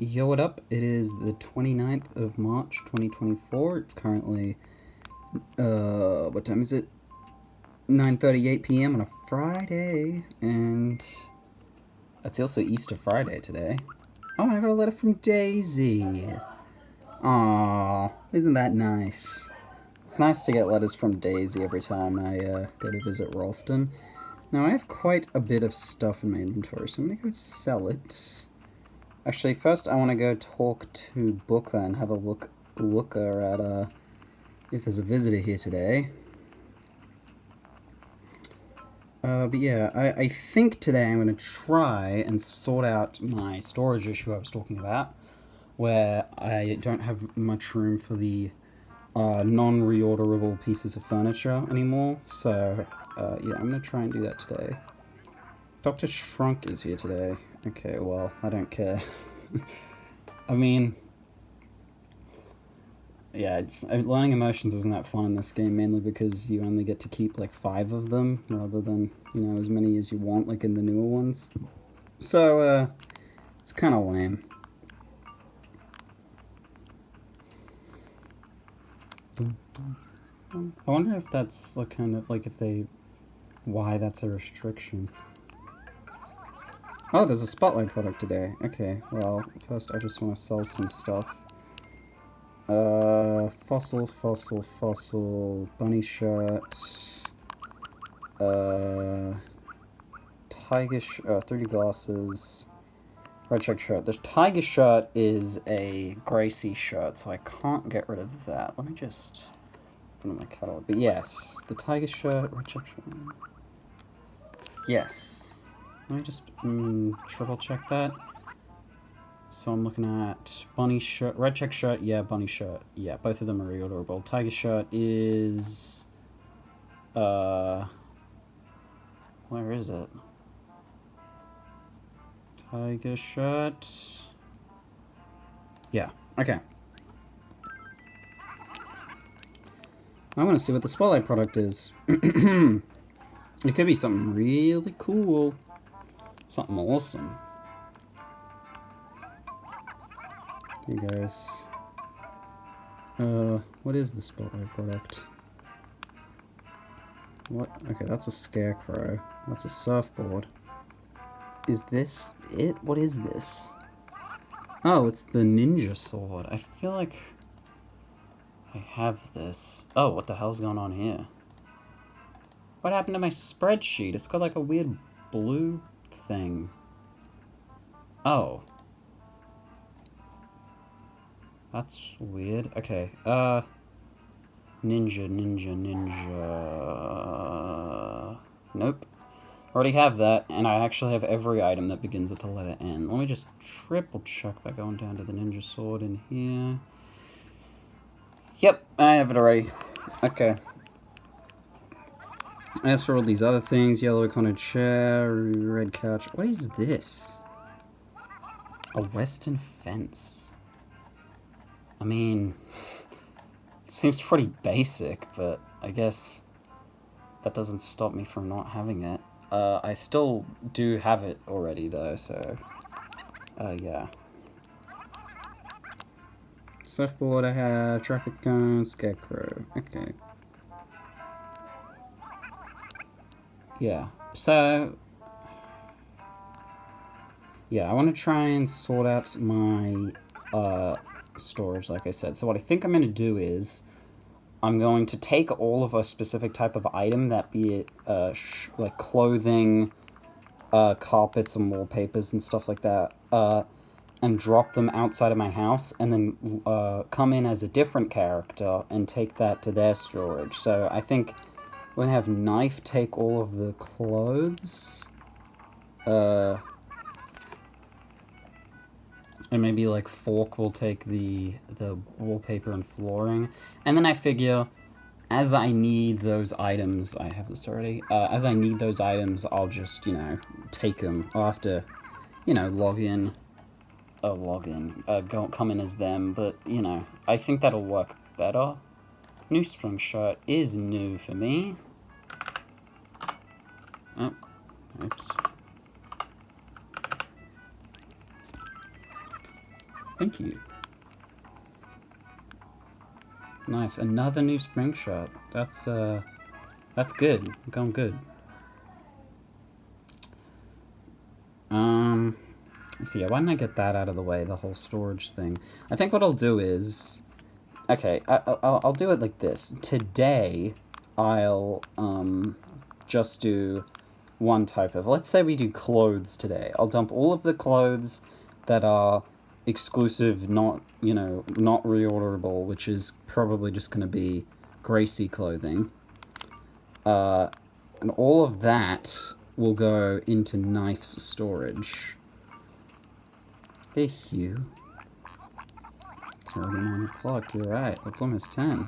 Yo, what up? It is the 29th of March, 2024. It's currently, what time is it? 9:38 p.m. on a Friday, and it's also Easter Friday today. Oh, and I got a letter from Daisy. Aww, isn't that nice? It's nice to get letters from Daisy every time I go to visit Rolfton. Now, I have quite a bit of stuff in my inventory, so I'm going to go sell it. Actually, first I want to go talk to Booker and have a looker at if there's a visitor here today. But yeah, I think today I'm going to try and sort out my storage issue I was talking about, where I don't have much room for the non-reorderable pieces of furniture anymore. So, yeah, I'm going to try and do that today. Dr. Shrunk is here today. Okay, well, I don't care. I mean, yeah, learning emotions isn't that fun in this game, mainly because you only get to keep like 5 of them, rather than, you know, as many as you want, like in the newer ones. So, it's kind of lame. I wonder if that's like kind of like why that's a restriction. Oh, there's a spotlight product today. Okay, well, first I just want to sell some stuff. Fossil, bunny shirt, tiger 3D glasses, red check shirt. The tiger shirt is a Gracie shirt, so I can't get rid of that. Let me just put it in my catalog. But yes, the tiger shirt, red check shirt. Yes. Let me just triple check that. So I'm looking at bunny shirt, red check shirt, yeah, bunny shirt. Yeah, both of them are reorderable. Tiger shirt is... where is it? Tiger shirt... Yeah, okay. I want to see what the spotlight product is. It could be something really cool. Something awesome. Hey guys. What is the spotlight product? What? Okay, that's a scarecrow. That's a surfboard. Is this it? What is this? Oh, it's the ninja sword. I feel like I have this. Oh, what the hell's going on here? What happened to my spreadsheet? It's got like a weird blue thing. Oh. That's weird. Okay, ninja. Nope. Already have that, and I actually have every item that begins with the letter N. Let me just triple check by going down to the ninja sword in here. Yep, I have it already. Okay. As for all these other things, yellow iconic chair, red couch. What is this? A western fence. I mean, it seems pretty basic, but I guess that doesn't stop me from not having it. I still do have it already, though, so, yeah. Surfboard I have, traffic cone, scarecrow, okay. Yeah, so, yeah, I want to try and sort out my, storage, like I said. So what I think I'm going to do is, I'm going to take all of a specific type of item, that be it, like clothing, carpets and wallpapers and stuff like that, and drop them outside of my house, and then, come in as a different character and take that to their storage. So I think we're gonna have Knife take all of the clothes, and maybe, like, Fork will take the wallpaper and flooring. And then I figure, as I need those items, I have this already, as I need those items, I'll just, you know, take them. I'll have to, you know, come in as them, but, you know, I think that'll work better. New spring shirt is new for me. Oh, oops. Thank you. Nice, another new spring shot. That's good. Going good. So yeah, why didn't I get that out of the way, the whole storage thing? I think what I'll do is... Okay, I'll do it like this. Today, I'll just do one type of... Let's say we do clothes today. I'll dump all of the clothes that are exclusive, not, you know, not reorderable, which is probably just going to be Gracie clothing. And all of that will go into Knife's storage. Hey, Hugh. It's already 9 o'clock, you're right. It's almost 10.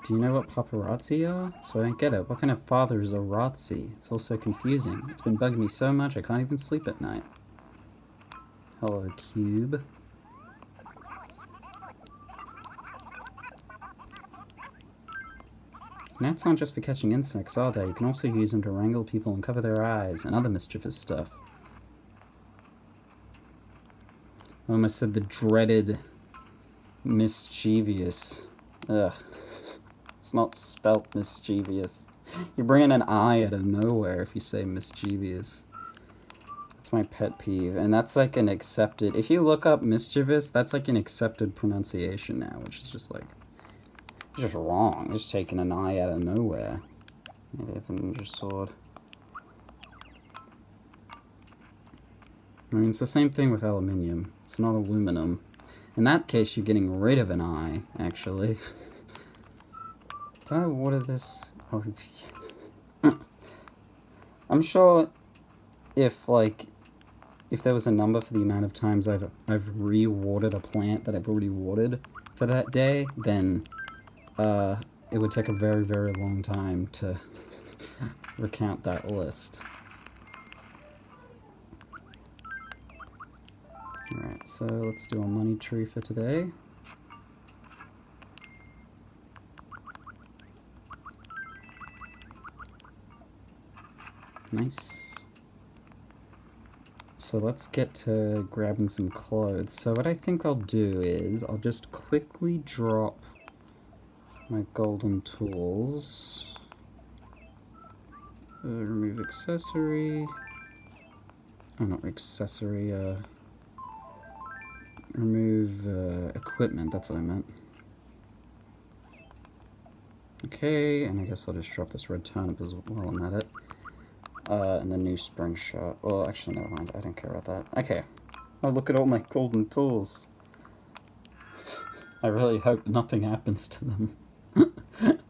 Do you know what paparazzi are? So I don't get it. What kind of father is a Razzi? It's all so confusing. It's been bugging me so much I can't even sleep at night. Hello, Cube. Gnats aren't just for catching insects, are they? You can also use them to wrangle people and cover their eyes and other mischievous stuff. I almost said the dreaded mischievous. Ugh. It's not spelt mischievous. You're bringing an I out of nowhere if you say mischievous. That's my pet peeve. And that's like an accepted... If you look up mischievous, that's like an accepted pronunciation now, which is just like... just wrong. Just taking an I out of nowhere. Yeah, they have the ninja sword. I mean, it's the same thing with aluminium. It's not aluminum. In that case, you're getting rid of an I, actually. Did I water this? Oh. I'm sure if, like, if there was a number for the amount of times I've re-watered a plant that I've already watered for that day, then it would take a very, very long time to recount that list. Alright, so let's do a money tree for today. Nice. So let's get to grabbing some clothes. So what I think I'll do is, I'll just quickly drop my golden tools. Remove accessory. Oh, not accessory, remove equipment, that's what I meant. Okay, and I guess I'll just drop this red turnip as well and that it. And the new spring shot. Well, actually, never mind. I don't care about that. Okay. Oh, look at all my golden tools. I really hope nothing happens to them.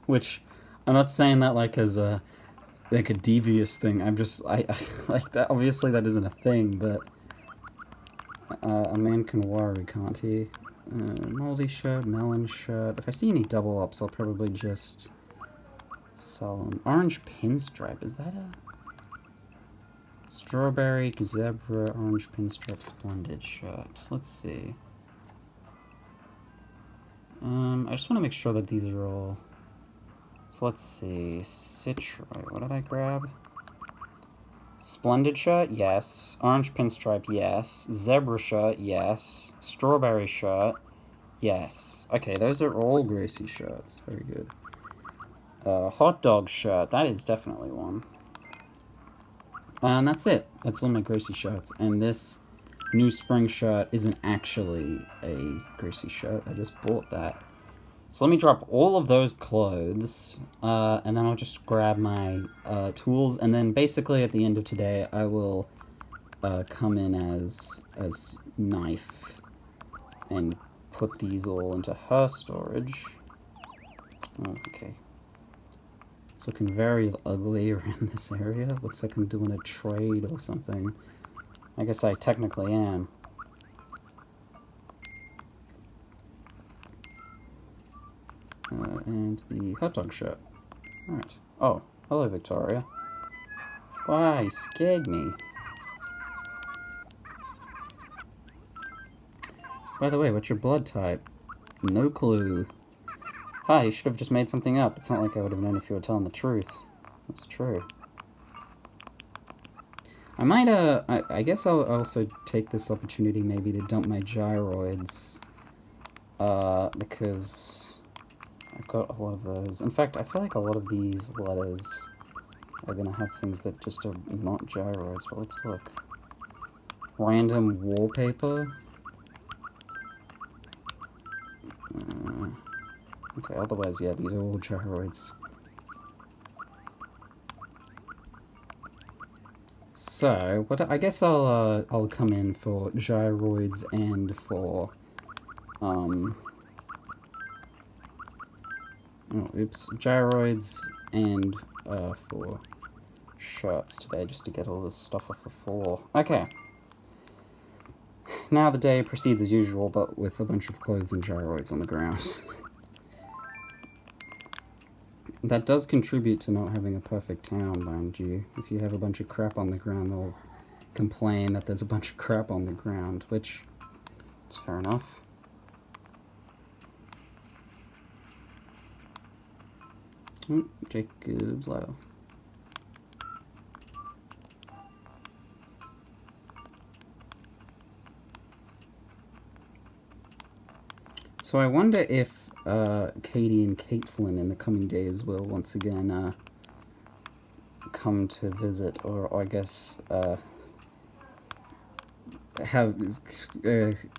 Which, I'm not saying that like as a devious thing. I'm just, I like that. Obviously, that isn't a thing, but a man can worry, can't he? Moldy shirt, melon shirt. If I see any double ups, I'll probably just sell them. Orange pinstripe. Is that a... Strawberry, zebra, orange pinstripe, splendid shirt. Let's see. I just want to make sure that these are all... So let's see. Citroid. What did I grab? Splendid shirt? Yes. Orange pinstripe? Yes. Zebra shirt? Yes. Strawberry shirt? Yes. Okay, those are all Gracie shirts. Very good. Hot dog shirt. That is definitely one. And that's it. That's all my Gracie shirts. And this new spring shirt isn't actually a Gracie shirt. I just bought that. So let me drop all of those clothes, and then I'll just grab my tools, and then basically at the end of today, I will come in as Knife and put these all into her storage. Oh, okay. It's looking very ugly around this area. Looks like I'm doing a trade or something. I guess I technically am. And the hot dog shirt. Alright. Oh, hello, Victoria. Why, you scared me. By the way, what's your blood type? No clue. Hi, you should have just made something up. It's not like I would have known if you were telling the truth. That's true. I might, I guess I'll also take this opportunity maybe to dump my gyroids, because I've got a lot of those. In fact, I feel like a lot of these letters are gonna have things that just are not gyroids, but let's look. Random wallpaper. Okay, otherwise, yeah, these are all gyroids. So, I guess I'll come in for gyroids and for, gyroids and, for shirts today, just to get all this stuff off the floor. Okay. Now the day proceeds as usual, but with a bunch of clothes and gyroids on the ground. That does contribute to not having a perfect town, mind you. If you have a bunch of crap on the ground, they'll complain that there's a bunch of crap on the ground, which is fair enough. Jacob's ladder. So I wonder if Katie and Caitlin in the coming days will once again come to visit, or I guess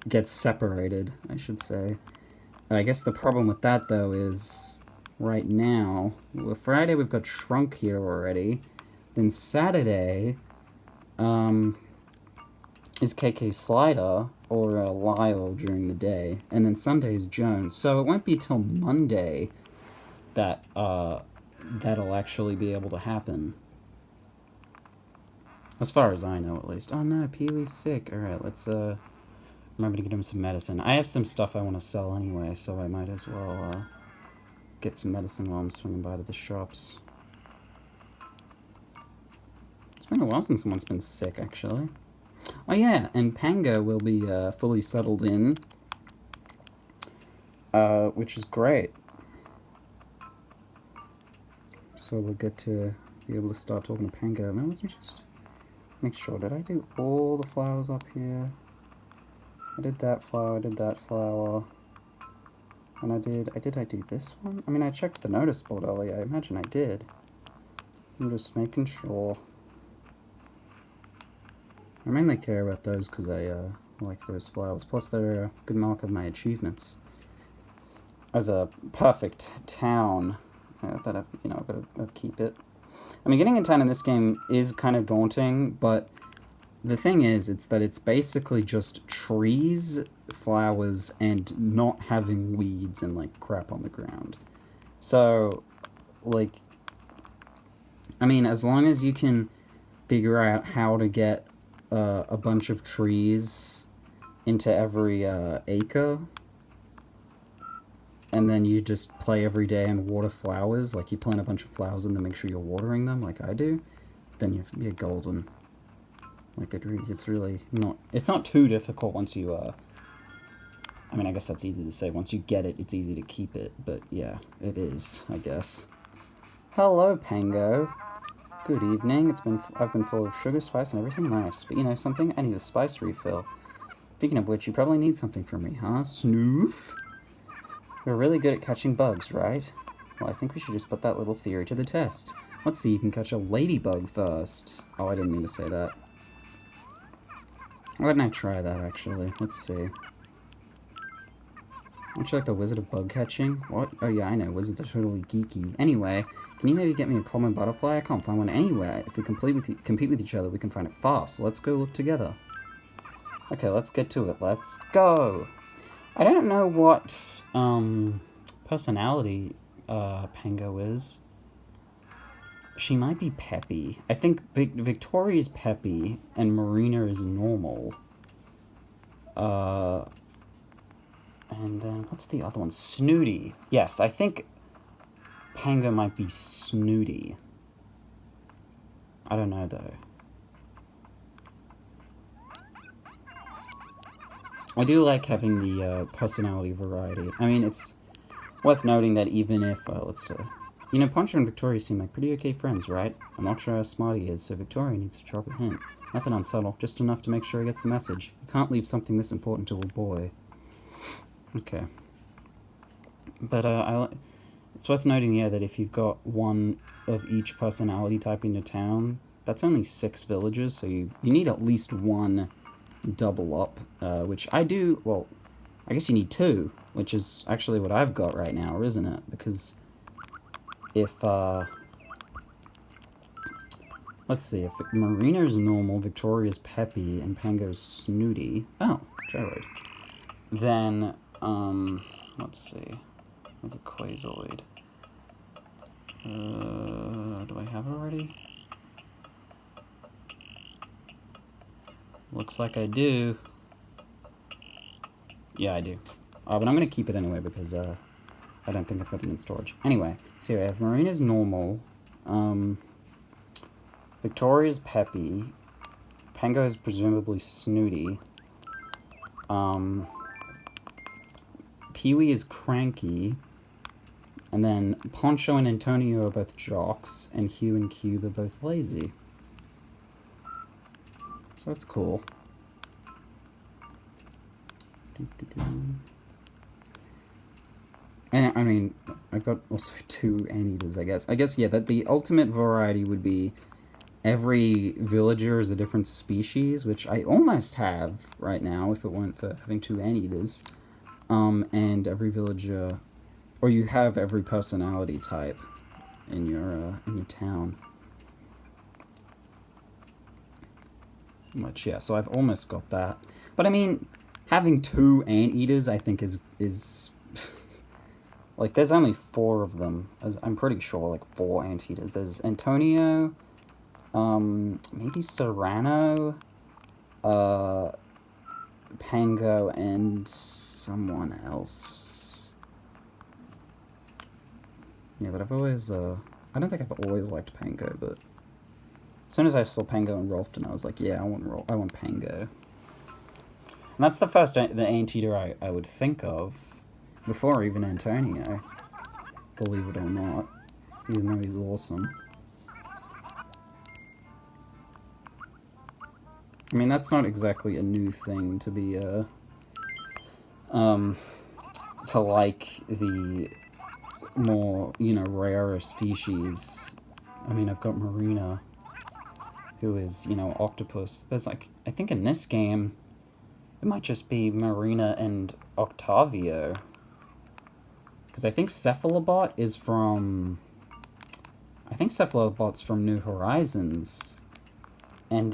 get separated, I should say. I guess the problem with that though is right now, well, Friday we've got Shrunk here already, then Saturday is KK Slider or Lyle during the day, and then Sunday is Jones. So it won't be till Monday that that'll actually be able to happen. As far as I know, at least. Oh no, Peewee's sick. Alright, let's remember to get him some medicine. I have some stuff I want to sell anyway, so I might as well get some medicine while I'm swinging by to the shops. It's been a while since someone's been sick, actually. Oh yeah, and Pango will be fully settled in, which is great. So we'll get to be able to start talking to Pango. Now let's just make sure, did I do all the flowers up here? I did that flower, and I do this one? I mean, I checked the notice board earlier, I imagine I did. I'm just making sure. I mainly care about those because I like those flowers. Plus, they're a good mark of my achievements. As a perfect town, that I've, got to keep it. I mean, getting a town in this game is kind of daunting, but the thing is, it's basically just trees, flowers, and not having weeds and, like, crap on the ground. So, like, I mean, as long as you can figure out how to get a bunch of trees into every acre, and then you just play every day and water flowers, like you plant a bunch of flowers and then make sure you're watering them like I do, then you're golden. Like, it's really not, it's not too difficult once you, I mean, I guess that's easy to say. Once you get it, it's easy to keep it, but yeah, it is, I guess. Hello, Pango. Good evening. I've been full of sugar, spice, and everything nice. But you know something? I need a spice refill. Speaking of which, you probably need something from me, huh? Snoof? You're really good at catching bugs, right? Well, I think we should just put that little theory to the test. Let's see, you can catch a ladybug first. Oh, I didn't mean to say that. Why didn't I try that, actually? Let's see. Aren't you like the Wizard of Bug Catching? What? Oh yeah, I know, wizards are totally geeky. Anyway, can you maybe get me a common butterfly? I can't find one anywhere. If we compete with each other, we can find it fast. So let's go look together. Okay, let's get to it. Let's go! I don't know what, personality, Pango is. She might be peppy. I think Victoria's peppy, and Marina is normal. And then, what's the other one? Snooty. Yes, I think Pango might be snooty. I don't know, though. I do like having the personality variety. I mean, it's worth noting that even if, let's You know, Poncho and Victoria seem like pretty okay friends, right? I'm not sure how smart he is, so Victoria needs to drop a hint. Nothing unsubtle, just enough to make sure he gets the message. You can't leave something this important to a boy. Okay. But, it's worth noting here that if you've got one of each personality type in your town, that's only 6 villages, so you need at least one double up, which I do, well, I guess you need 2, which is actually what I've got right now, isn't it? Because if, let's see, if Marina's normal, Victoria's peppy, and Pango's snooty, oh, gyroid, then, let's see, like a Quasoid. Do I have it already? Looks like I do. Yeah, I do. But I'm going to keep it anyway because I don't think I've got it in storage. Anyway, so I have Marina's normal, Victoria's peppy, Pango is presumably snooty, Peewee is cranky, and then Poncho and Antonio are both jocks, and Hugh and Cube are both lazy. So that's cool. And, I mean, I've got also 2 anteaters, I guess. I guess, yeah, that the ultimate variety would be every villager is a different species, which I almost have right now, if it weren't for having 2 anteaters. And every villager... Or you have every personality type in your town. Which, yeah, so I've almost got that. But, I mean, having 2 anteaters, I think, is like, there's only 4 of them. I'm pretty sure, like, 4 anteaters. There's Antonio, maybe Serrano, Pango, and someone else. Yeah, but I've always, I don't think I've always liked Pango, but as soon as I saw Pango and Rolfton, I was like, yeah, I want Pango. And that's the first the anteater I would think of, before even Antonio, believe it or not, even though he's awesome. I mean, that's not exactly a new thing to be, to like the more, you know, rarer species. I mean, I've got Marina, who is, you know, octopus. There's, like, I think in this game, it might just be Marina and Octavio. Because I think Cephalobot is from... I think Cephalobot's from New Horizons. And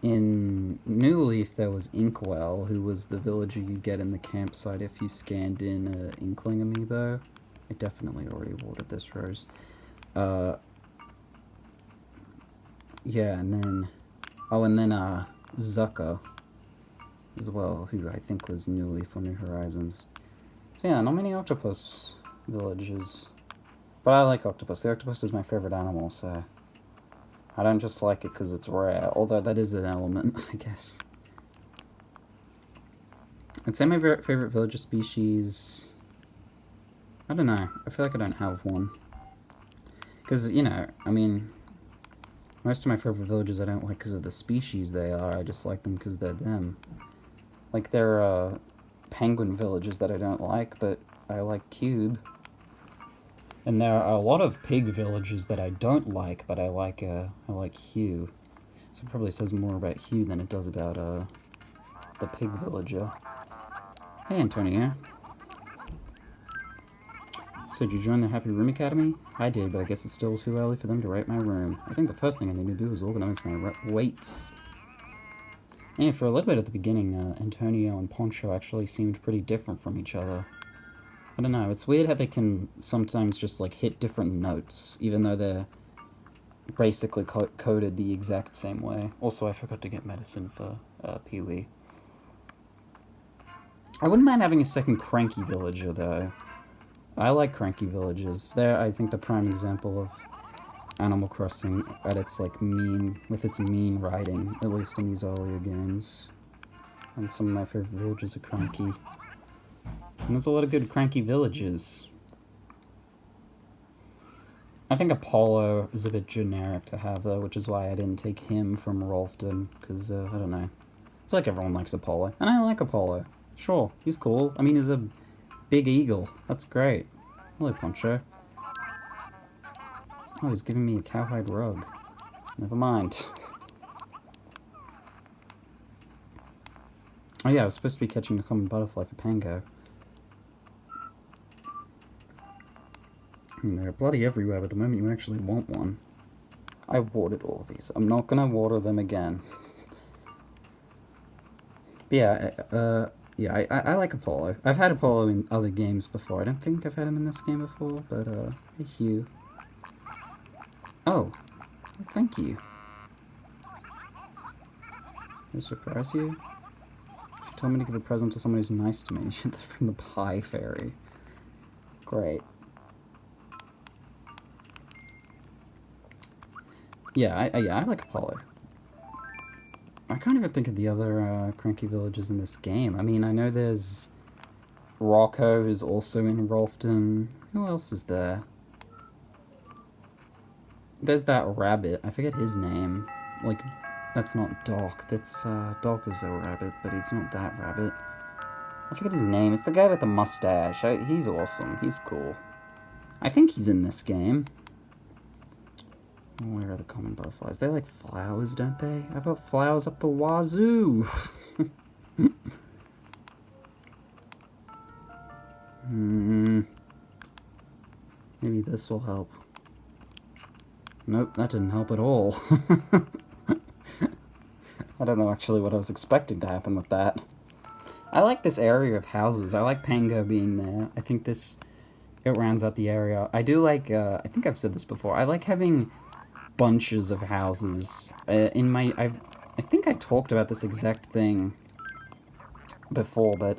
in New Leaf, there was Inkwell, who was the villager you get in the campsite if you scanned in Inkling amiibo. I definitely already watered this rose. Yeah, and then... Oh, and then, Zucca as well, who I think was New Leaf or New Horizons. So yeah, not many octopus villages. But I like octopus. The octopus is my favorite animal, so... I don't just like it because it's rare, although that is an element, I guess. I'd say my favorite villager species... I don't know. I feel like I don't have one. Because, you know, I mean... Most of my favorite villagers I don't like because of the species they are, I just like them because they're them. Like, there are penguin villages that I don't like, but I like Cube. And there are a lot of pig villages that I don't like, but I like Hugh. So it probably says more about Hugh than it does about, the pig villager. Hey, Antonio. So, did you join the Happy Room Academy? I did, but I guess it's still too early for them to rate my room. I think the first thing I need to do is organize my weights. Yeah, for a little bit at the beginning, Antonio and Poncho actually seemed pretty different from each other. I don't know, it's weird how they can sometimes just, like, hit different notes, even though they're basically coded the exact same way. Also, I forgot to get medicine for Peewee. I wouldn't mind having a second cranky villager, though. I like cranky villages. They're, I think, the prime example of Animal Crossing at its, like, mean, with its mean writing, at least in these earlier games. And some of my favorite villages are cranky. And there's a lot of good cranky villages. I think Apollo is a bit generic to have, though, which is why I didn't take him from Rolfton, because, I don't know. I feel like everyone likes Apollo, and I like Apollo. Sure, he's cool. I mean, he's a big eagle. That's great. Hello, Poncho. Oh, he's giving me a cowhide rug. Never mind. Oh yeah, I was supposed to be catching a common butterfly for Pango. And they're bloody everywhere, but the moment you actually want one... I watered all of these. I'm not gonna water them again. But yeah, I like Apollo. I've had Apollo in other games before. I don't think I've had him in this game before, but, hey, Hugh. Oh, thank you. Did I surprise you? She told me to give a present to someone who's nice to me. From the Pie Fairy. Great. Yeah, I like Apollo. I can't even think of the other cranky villages in this game. I mean, I know there's Rocco, who's also in Rolfton. Who else is there? There's that rabbit. I forget his name. Like, that's not Doc. That's, Doc is a rabbit, but it's not that rabbit. I forget his name. It's the guy with the mustache. He's awesome. He's cool. I think he's in this game. Where are the common butterflies? They like flowers, don't they? I've got flowers up the wazoo. Maybe this will help. Nope, that didn't help at all. I don't know actually what I was expecting to happen with that. I like this area of houses. I like Pango being there. I think it rounds out the area. I do like, I think I've said this before, I like having bunches of houses. I think I talked about this exact thing before, but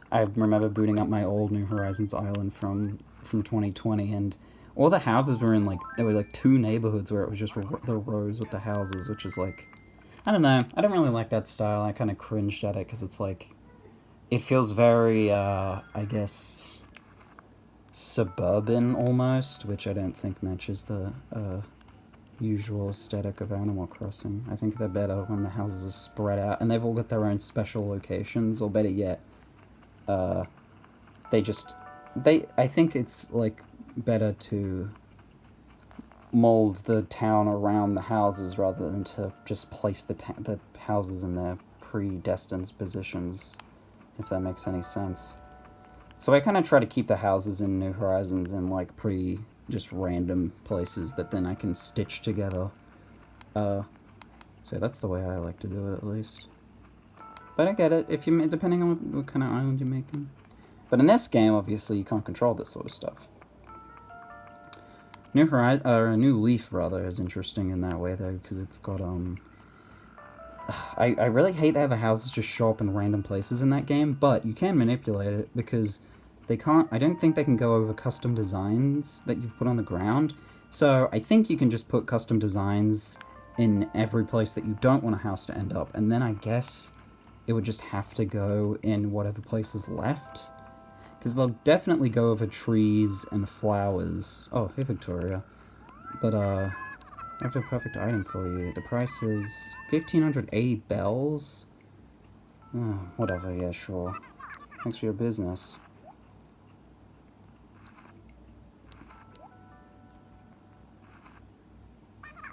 I remember booting up my old New Horizons island from 2020, and all the houses were in, like, there were, like, 2 neighborhoods where it was just the rows with the houses, which is, like, I don't know. I don't really like that style. I kind of cringed at it, because it's, like, it feels very, I guess, suburban, almost, which I don't think matches the, usual aesthetic of Animal Crossing. I think they're better when the houses are spread out, and they've all got their own special locations, or better yet, I think it's, like, better to mold the town around the houses rather than to just place the houses in their predestined positions, if that makes any sense. So I kind of try to keep the houses in New Horizons in, like, pretty just random places that then I can stitch together. So that's the way I like to do it, at least. But I get it, if you depending on what kind of island you're making. But in this game, obviously, you can't control this sort of stuff. New Leaf, rather, is interesting in that way, though, because it's got, I really hate that the houses just show up in random places in that game, but you can manipulate it, because I don't think they can go over custom designs that you've put on the ground, so I think you can just put custom designs in every place that you don't want a house to end up, and then I guess it would just have to go in whatever place is left. Because they'll definitely go over trees and flowers. Oh, hey, Victoria. But, I have the perfect item for you. The price is 1,580 bells? Oh, whatever, yeah, sure. Thanks for your business.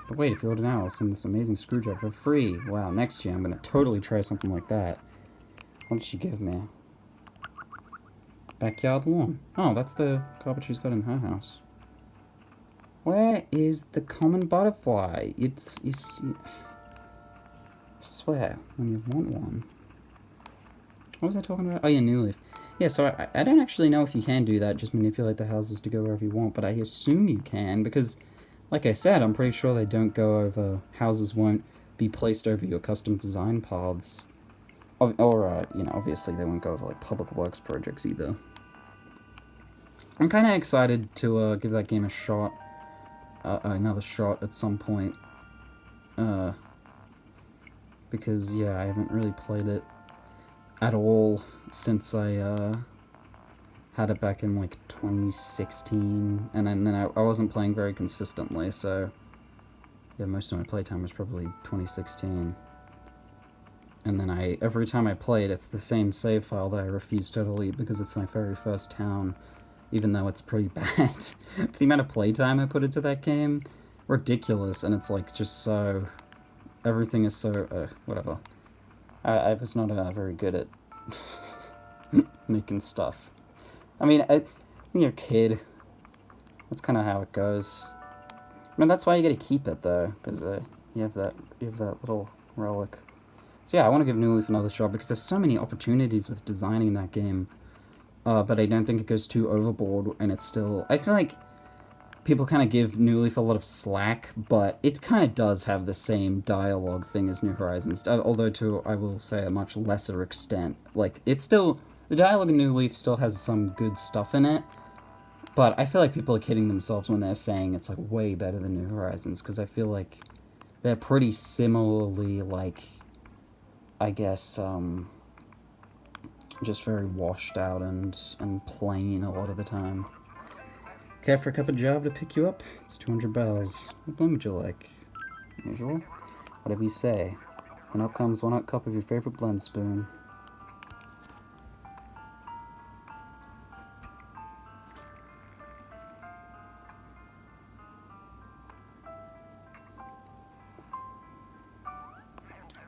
But wait, if you order now, I'll send this amazing screwdriver for free. Wow, next year I'm gonna totally try something like that. What did she give me? Backyard lawn. Oh, that's the carpet she's got in her house. Where is the common butterfly? I swear, when you want one. What was I talking about? Oh yeah, New Leaf. Yeah, so I don't actually know if you can do that, just manipulate the houses to go wherever you want, but I assume you can, because, like I said, I'm pretty sure they don't go over, houses won't be placed over your custom design paths. Or, you know, obviously they won't go over, like, public works projects either. I'm kind of excited to give that game a shot, another shot at some point, because, yeah, I haven't really played it at all since I had it back in like 2016, and then I wasn't playing very consistently, so yeah, most of my playtime was probably 2016. And then every time I play it, it's the same save file that I refuse to delete because it's my very first town, even though it's pretty bad. The amount of playtime I put into that game, ridiculous, and it's like just so, everything is so, whatever. I was not very good at making stuff. I mean, when you're a kid, that's kind of how it goes. I mean, that's why you gotta keep it though, because you have that little relic. So yeah, I want to give New Leaf another shot because there's so many opportunities with designing that game, but I don't think it goes too overboard, and it's still. I feel like people kind of give New Leaf a lot of slack, but it kind of does have the same dialogue thing as New Horizons, although to, I will say, a much lesser extent. Like, it's still, the dialogue in New Leaf still has some good stuff in it, but I feel like people are kidding themselves when they're saying it's, like, way better than New Horizons, because I feel like they're pretty similarly, like, I guess, just very washed out and plain a lot of the time. Care for a cup of job to pick you up? It's 200 bells. What blend would you like? Usual? Whatever you say. And up comes 1 hot cup of your favorite blend spoon.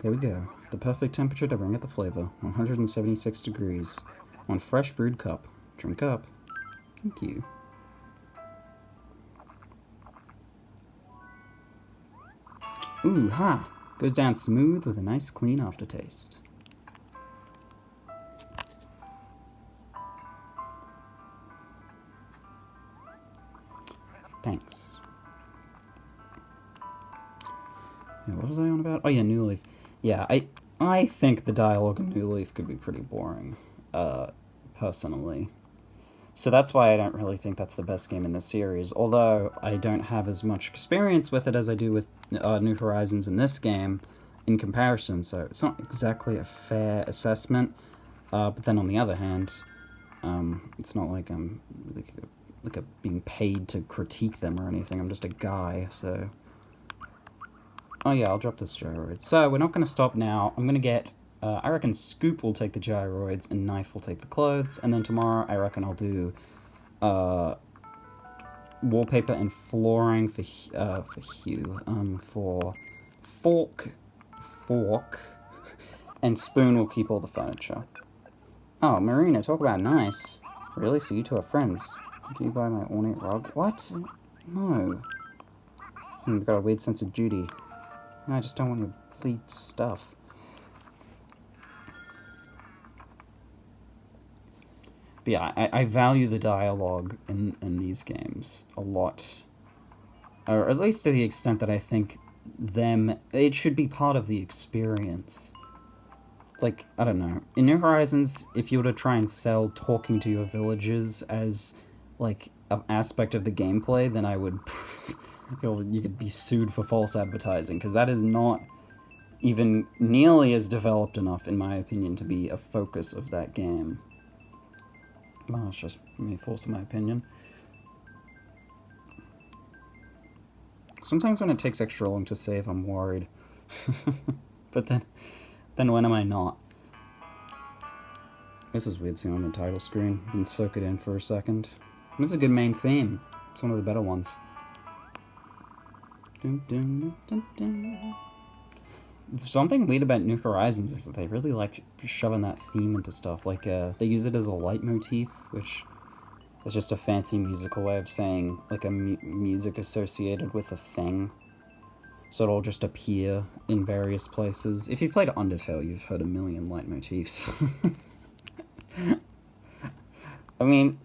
There we go. The perfect temperature to bring out the flavor. 176 degrees. 1 fresh brewed cup. Drink up. Thank you. Ooh, ha! Goes down smooth with a nice clean aftertaste. Thanks. Yeah, what was I on about? Oh yeah, New Leaf. Yeah, I think the dialogue in New Leaf could be pretty boring, personally. So that's why I don't really think that's the best game in the series, although I don't have as much experience with it as I do with New Horizons in this game in comparison, so it's not exactly a fair assessment. But then on the other hand, it's not like I'm being paid to critique them or anything. I'm just a guy, so... Oh yeah, I'll drop the gyroids. So, we're not going to stop now. I'm going to get... I reckon Scoop will take the gyroids and Knife will take the clothes. And then tomorrow, I reckon I'll do wallpaper and flooring for Hugh. For Fork, and Spoon will keep all the furniture. Oh, Marina, talk about nice. Really? So you two are friends? Did you buy my ornate rug? What? No. You've got a weird sense of duty. I just don't want your bleed stuff. But yeah, I value the dialogue in these games a lot. Or at least to the extent that I think it should be part of the experience. Like, I don't know. In New Horizons, if you were to try and sell talking to your villagers as, like, an aspect of the gameplay, then I would... you could be sued for false advertising, because that is not even nearly as developed enough, in my opinion, to be a focus of that game. Well, it's just me forcing my opinion. Sometimes when it takes extra long to save, I'm worried. But then when am I not? This is weird seeing on the title screen. You can soak it in for a second. This is a good main theme. It's one of the better ones. Dun, dun, dun, dun. Something weird about New Horizons is that they really like shoving that theme into stuff. Like, they use it as a leitmotif, which is just a fancy musical way of saying, like, a music associated with a thing. So it'll just appear in various places. If you've played Undertale, you've heard a million leitmotifs. I mean,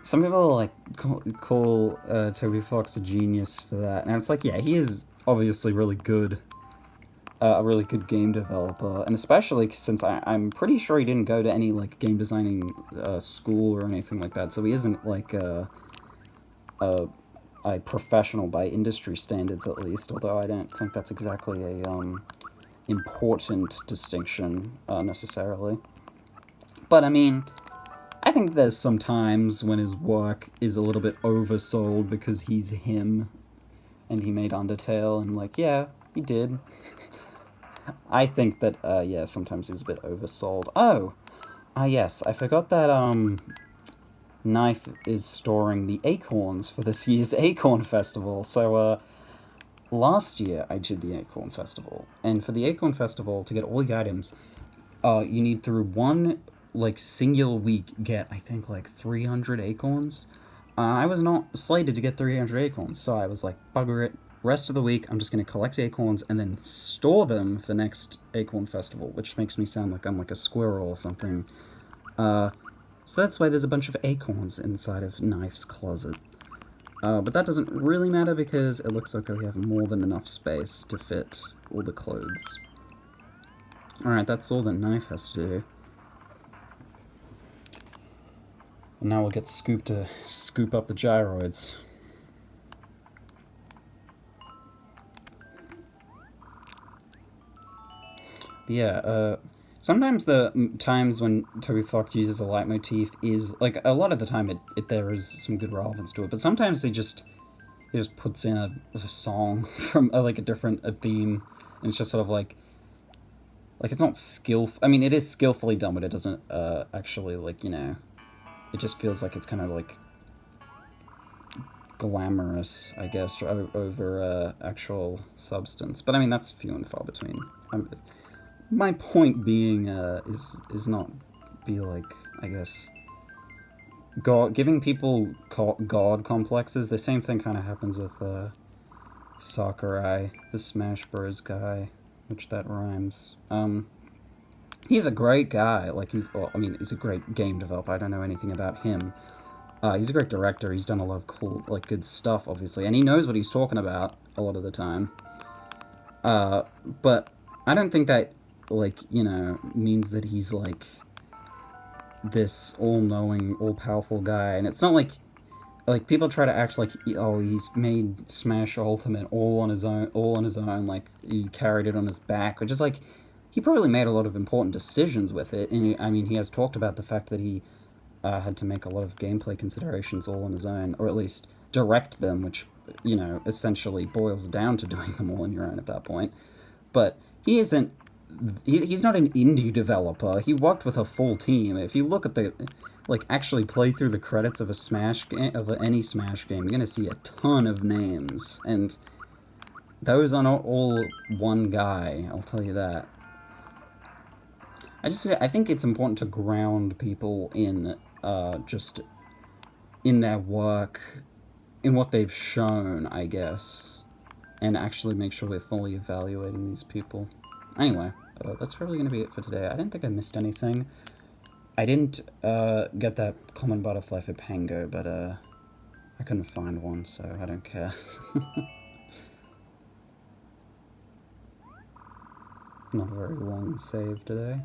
some people, like, call Toby Fox a genius for that. And it's like, yeah, he is obviously really good. A really good game developer, and especially since I'm pretty sure he didn't go to any, like, game designing school or anything like that, so he isn't, like, a professional by industry standards, at least, although I don't think that's exactly a important distinction, necessarily. But, I mean, I think there's some times when his work is a little bit oversold because he's him, and he made Undertale, and like, yeah, he did. I think that, yeah, sometimes he's a bit oversold. Oh! Yes, I forgot that, Knife is storing the acorns for this year's Acorn Festival. So, last year I did the Acorn Festival, and for the Acorn Festival, to get all the items, you need through one, like, singular week get, I think, like, 300 acorns. I was not slated to get 300 acorns, so I was like, bugger it. Rest of the week, I'm just going to collect acorns and then store them for next Acorn Festival, which makes me sound like I'm like a squirrel or something. So that's why there's a bunch of acorns inside of Knife's closet. But that doesn't really matter because it looks like we have more than enough space to fit all the clothes. Alright, that's all that Knife has to do. And now we'll get Scoop to scoop up the gyroids. Yeah, sometimes the times when Toby Fox uses a leitmotif is, like, a lot of the time there is some good relevance to it, but sometimes he just puts in a song from, like, a theme, and it's just sort of like, it's not I mean, it is skillfully done, but it doesn't, actually, like, you know, it just feels like it's kind of, like, glamorous, I guess, over, actual substance. But, I mean, that's few and far between. My point being, is not be like, I guess, giving people god complexes. The same thing kind of happens with, Sakurai, the Smash Bros. Guy, which that rhymes. He's a great guy. Like, he's a great game developer. I don't know anything about him. He's a great director. He's done a lot of cool, like, good stuff, obviously, and he knows what he's talking about a lot of the time. But I don't think that, like, you know, means that he's, like, this all-knowing, all-powerful guy. And it's not like people try to act like, oh, he's made Smash Ultimate all on his own, like, he carried it on his back, which is, like, he probably made a lot of important decisions with it, and I mean, he has talked about the fact that he had to make a lot of gameplay considerations all on his own, or at least direct them, which, you know, essentially boils down to doing them all on your own at that point. But he isn't he's not an indie developer. He worked with a full team. If you look at the, like, actually play through the credits of a Smash game, of any Smash game, you're gonna see a ton of names, and those are not all one guy, I'll tell you that. I think it's important to ground people in, just in their work, in what they've shown, I guess, and actually make sure we're fully evaluating these people. Anyway, that's probably going to be it for today. I didn't think I missed anything. I didn't get that common butterfly for Pango, but I couldn't find one, so I don't care. Not a very long save today.